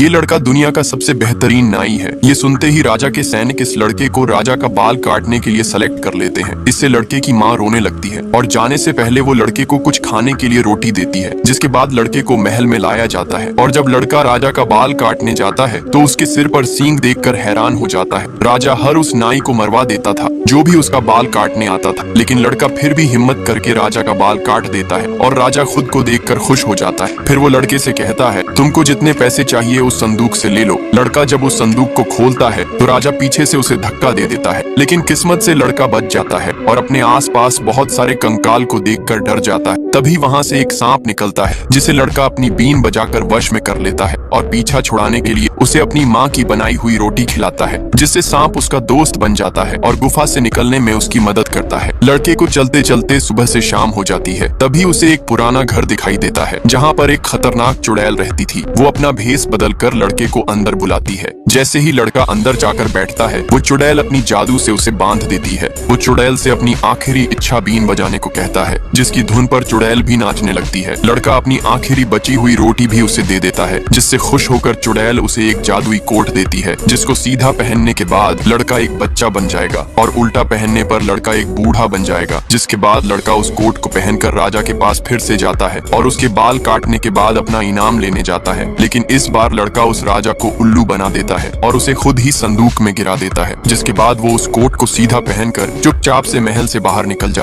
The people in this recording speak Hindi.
ये लड़का दुनिया का सबसे बेहतरीन नाई है। ये सुनते ही राजा के सैनिक इस लड़के को राजा का बाल काटने के लिए सेलेक्ट कर लेते हैं। इससे लड़के की माँ रोने लगती है और जाने से पहले वो लड़के को कुछ खाने के लिए रोटी देती है, जिसके बाद लड़के को महल में लाया जाता है। और जब लड़का राजा का बाल काटने जाता है तो उसके सिर पर सींग देखकर हैरान हो जाता है। राजा हर उस नाई को मरवा देता था जो भी उसका बाल काटने आता था, लेकिन लड़का फिर भी हिम्मत करके राजा का बाल काट देता है और राजा खुद को देखकर खुश हो जाता है। फिर वो लड़के से कहता है, तुमको जितने पैसे चाहिए उस संदूक से ले लो। लड़का जब उस संदूक को खोलता है तो राजा पीछे से उसे धक्का दे देता है, लेकिन किस्मत से लड़का बच जाता है और अपने आसपास बहुत सारे कंकाल को देखकर डर जाता है। तभी वहाँ से एक सांप निकलता है जिसे लड़का अपनी बीन बजाकर वश में कर लेता है और पीछा छुड़ाने के लिए उसे अपनी माँ की बनाई हुई रोटी खिलाता है, जिससे सांप उसका दोस्त बन जाता है और गुफा से निकलने में उसकी मदद करता है। लड़के को चलते चलते सुबह से शाम हो जाती है। तभी उसे एक पुराना घर दिखाई देता है जहाँ पर एक खतरनाक चुड़ैल रहती थी। वो अपना भेस बदलकर लड़के को अंदर बुलाती है। जैसे ही लड़का अंदर जाकर बैठता है वो चुड़ैल अपनी जादू से उसे बांध देती है। वो चुड़ैल से अपनी आखिरी इच्छा बीन बजाने को कहता है, जिसकी धुन पर चुड़ैल भी नाचने लगती है। लड़का अपनी आखिरी बची हुई रोटी भी उसे दे देता है, जिससे खुश होकर चुड़ैल उसे एक जादुई कोट देती है, जिसको सीधा पहनने के बाद लड़का एक बच्चा बन जाएगा और उल्टा पहनने पर लड़का एक बूढ़ा बन जाएगा। जिसके बाद लड़का उस कोट को पहनकर राजा के पास फिर से जाता है और उसके बाल काटने के बाद अपना इनाम लेने जाता है, लेकिन इस बार लड़का उस राजा को उल्लू बना देता है और उसे खुद ही संदूक में गिरा देता है। जिसके बाद वो उस कोट को सीधा पहनकर चुपचाप से महल से बाहर निकल जाता है।